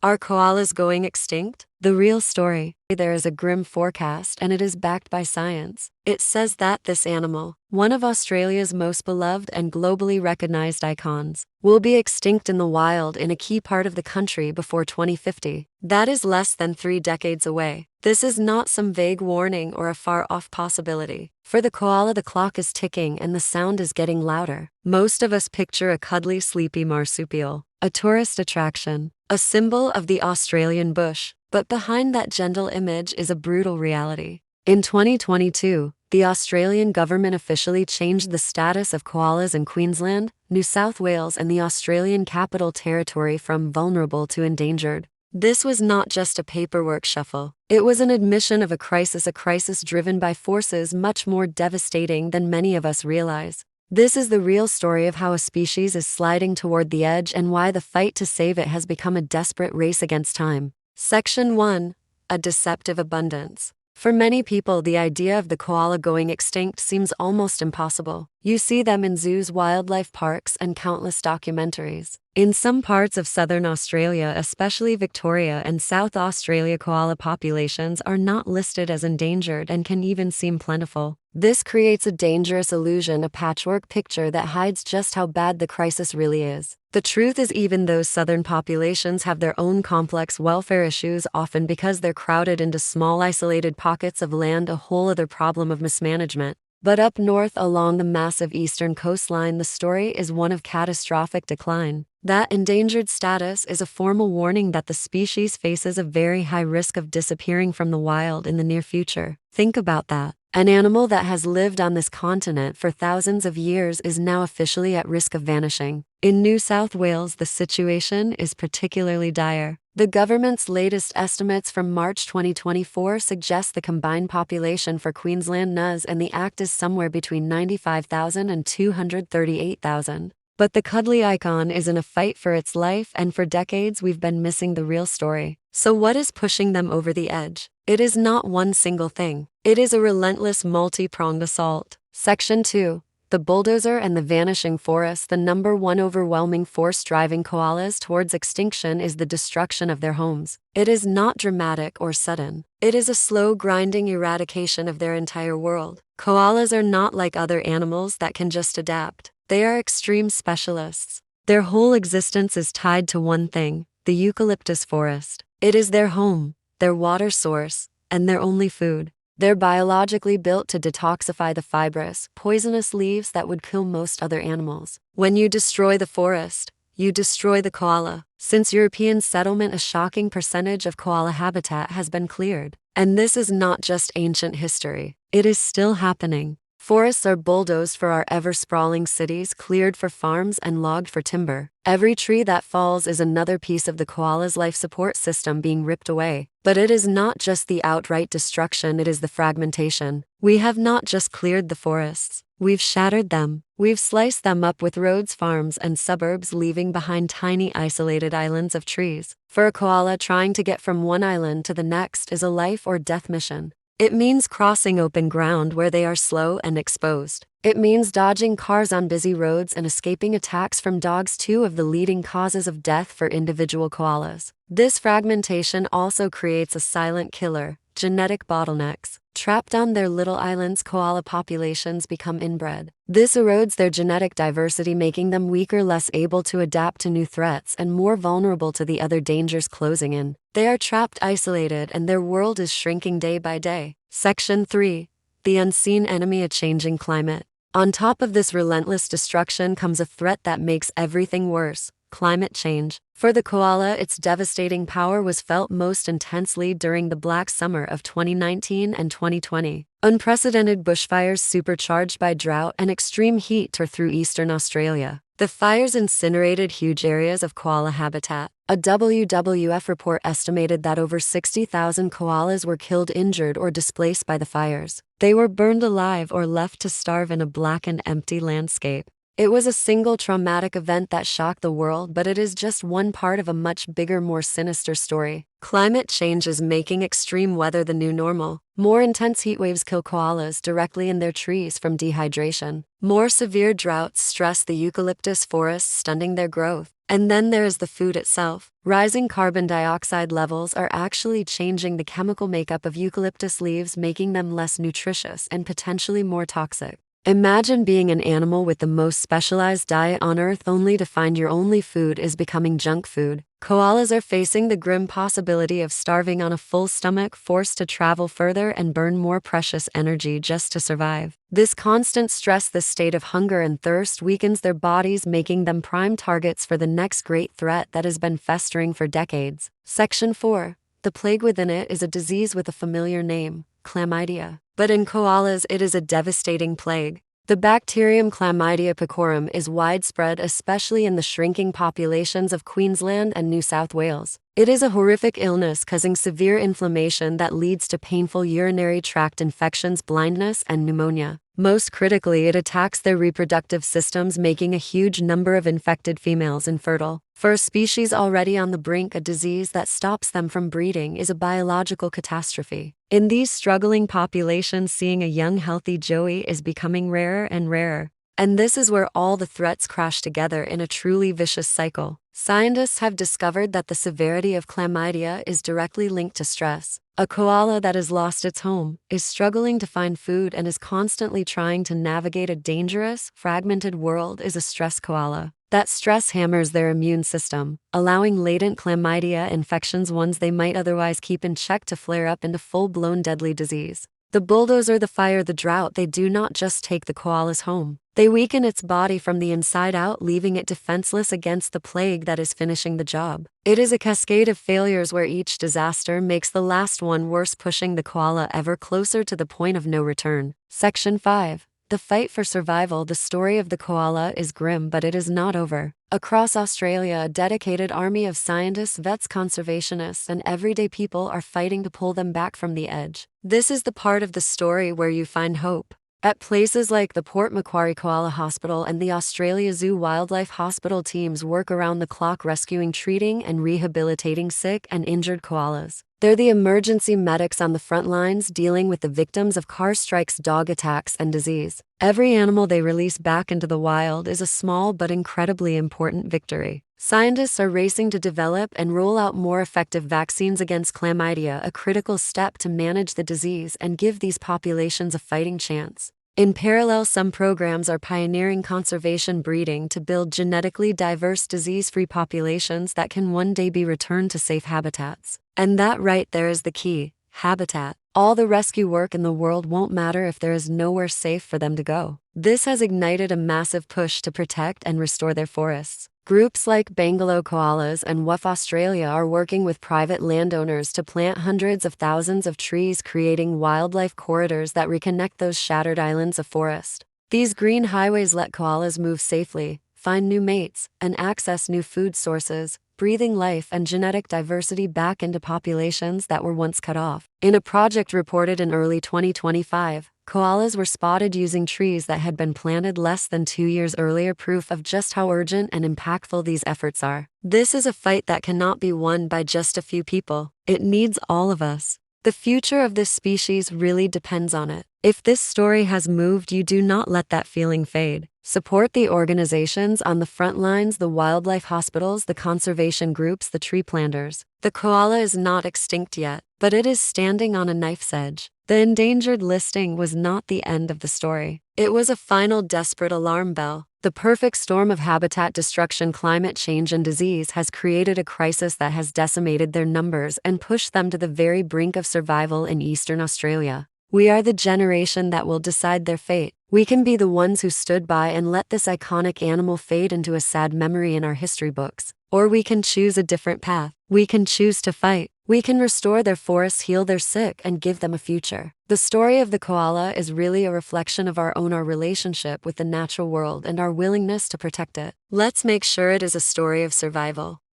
Are koalas going extinct? The real story. There is a grim forecast and it is backed by science. It says that this animal, one of Australia's most beloved and globally recognized icons, will be extinct in the wild in a key part of the country before 2050. That is less than 3 decades away. This is not some vague warning or a far-off possibility. For the koala, the clock is ticking and the sound is getting louder. Most of us picture a cuddly, sleepy marsupial, a tourist attraction, a symbol of the Australian bush. But behind that gentle image is a brutal reality. In 2022, the Australian government officially changed the status of koalas in Queensland, New South Wales, and the Australian Capital Territory from vulnerable to endangered. This was not just a paperwork shuffle. It was an admission of a crisis driven by forces much more devastating than many of us realize. This is the real story of how a species is sliding toward the edge and why the fight to save it has become a desperate race against time. Section 1. A deceptive abundance. For many people, the idea of the koala going extinct seems almost impossible. You see them in zoos, wildlife parks, and countless documentaries. In some parts of southern Australia, especially Victoria and South Australia, koala populations are not listed as endangered and can even seem plentiful. This creates a dangerous illusion, a patchwork picture that hides just how bad the crisis really is. The truth is, even those southern populations have their own complex welfare issues, often because they're crowded into small isolated pockets of land, a whole other problem of mismanagement. But up north along the massive eastern coastline, the story is one of catastrophic decline. That endangered status is a formal warning that the species faces a very high risk of disappearing from the wild in the near future. Think about that. An animal that has lived on this continent for thousands of years is now officially at risk of vanishing. In New South Wales, the situation is particularly dire. The government's latest estimates from March 2024 suggest the combined population for Queensland, NUS, and the Act is somewhere between 95,000 and 238,000. But the cuddly icon is in a fight for its life, and for decades we've been missing the real story. So what is pushing them over the edge? It is not one single thing. It is a relentless, multi-pronged assault. Section 2. The bulldozer and the vanishing forest. The number one overwhelming force driving koalas towards extinction is the destruction of their homes. It is not dramatic or sudden. It is a slow, grinding eradication of their entire world. Koalas are not like other animals that can just adapt. They are extreme specialists. Their whole existence is tied to one thing, the eucalyptus forest. It is their home, their water source, and their only food. They're biologically built to detoxify the fibrous, poisonous leaves that would kill most other animals. When you destroy the forest, you destroy the koala. Since European settlement, a shocking percentage of koala habitat has been cleared. And this is not just ancient history. It is still happening. Forests are bulldozed for our ever-sprawling cities, cleared for farms, and logged for timber. Every tree that falls is another piece of the koala's life support system being ripped away. But it is not just the outright destruction, it is the fragmentation. We have not just cleared the forests. We've shattered them. We've sliced them up with roads, farms, and suburbs, leaving behind tiny isolated islands of trees. For a koala, trying to get from one island to the next is a life or death mission. It means crossing open ground where they are slow and exposed. It means dodging cars on busy roads and escaping attacks from dogs, two of the leading causes of death for individual koalas. This fragmentation also creates a silent killer, genetic bottlenecks. Trapped on their little islands, koala populations become inbred. This erodes their genetic diversity, making them weaker, less able to adapt to new threats, and more vulnerable to the other dangers closing in. They are trapped, isolated, and their world is shrinking day by day. Section 3. The unseen enemy, a changing climate. On top of this relentless destruction comes a threat that makes everything worse: climate change. For the koala, its devastating power was felt most intensely during the Black Summer of 2019 and 2020. Unprecedented bushfires supercharged by drought and extreme heat tore through eastern Australia. The fires incinerated huge areas of koala habitat. A WWF report estimated that over 60,000 koalas were killed, injured, or displaced by the fires. They were burned alive or left to starve in a black and empty landscape. It was a single traumatic event that shocked the world, but it is just one part of a much bigger, more sinister story. Climate change is making extreme weather the new normal. More intense heat waves kill koalas directly in their trees from dehydration. More severe droughts stress the eucalyptus forests, stunting their growth. And then there is the food itself. Rising carbon dioxide levels are actually changing the chemical makeup of eucalyptus leaves, making them less nutritious and potentially more toxic. Imagine being an animal with the most specialized diet on Earth only to find your only food is becoming junk food. Koalas are facing the grim possibility of starving on a full stomach, forced to travel further and burn more precious energy just to survive. This constant stress, this state of hunger and thirst, weakens their bodies, making them prime targets for the next great threat that has been festering for decades. Section 4. The plague within it is a disease with a familiar name, chlamydia. But in koalas, it is a devastating plague. The bacterium Chlamydia pecorum is widespread, especially in the shrinking populations of Queensland and New South Wales. It is a horrific illness causing severe inflammation that leads to painful urinary tract infections, blindness, and pneumonia. Most critically, it attacks their reproductive systems, making a huge number of infected females infertile. For a species already on the brink, a disease that stops them from breeding is a biological catastrophe. In these struggling populations, seeing a young healthy joey is becoming rarer and rarer. And this is where all the threats crash together in a truly vicious cycle. Scientists have discovered that the severity of chlamydia is directly linked to stress. A koala that has lost its home, is struggling to find food, and is constantly trying to navigate a dangerous, fragmented world is a stress koala. That stress hammers their immune system, allowing latent chlamydia infections, ones they might otherwise keep in check, to flare up into full-blown deadly disease. The bulldozer, the fire, the drought, they do not just take the koala's home. They weaken its body from the inside out, leaving it defenseless against the plague that is finishing the job. It is a cascade of failures where each disaster makes the last one worse, pushing the koala ever closer to the point of no return. Section 5. The fight for survival. The story of the koala is grim, but it is not over. Across Australia, a dedicated army of scientists, vets, conservationists, and everyday people are fighting to pull them back from the edge. This is the part of the story where you find hope. At places like the Port Macquarie Koala Hospital and the Australia Zoo Wildlife Hospital, teams work around the clock rescuing, treating, and rehabilitating sick and injured koalas. They're the emergency medics on the front lines, dealing with the victims of car strikes, dog attacks, and disease. Every animal they release back into the wild is a small but incredibly important victory. Scientists are racing to develop and roll out more effective vaccines against chlamydia, a critical step to manage the disease and give these populations a fighting chance. In parallel, some programs are pioneering conservation breeding to build genetically diverse, disease-free populations that can one day be returned to safe habitats. And that right there is the key: habitat. All the rescue work in the world won't matter if there is nowhere safe for them to go. This has ignited a massive push to protect and restore their forests. Groups like Bangalow Koalas and WWF Australia are working with private landowners to plant hundreds of thousands of trees, creating wildlife corridors that reconnect those shattered islands of forest. These green highways let koalas move safely, find new mates, and access new food sources, breathing life and genetic diversity back into populations that were once cut off. In a project reported in early 2025, koalas were spotted using trees that had been planted less than 2 years earlier, proof of just how urgent and impactful these efforts are. This is a fight that cannot be won by just a few people. It needs all of us. The future of this species really depends on it. If this story has moved you, do not let that feeling fade. Support the organizations on the front lines, the wildlife hospitals, the conservation groups, the tree planters. The koala is not extinct yet, but it is standing on a knife's edge. The endangered listing was not the end of the story. It was a final desperate alarm bell. The perfect storm of habitat destruction, climate change, and disease has created a crisis that has decimated their numbers and pushed them to the very brink of survival in eastern Australia. We are the generation that will decide their fate. We can be the ones who stood by and let this iconic animal fade into a sad memory in our history books. Or we can choose a different path. We can choose to fight. We can restore their forests, heal their sick, and give them a future. The story of the koala is really a reflection of our relationship with the natural world and our willingness to protect it. Let's make sure it is a story of survival.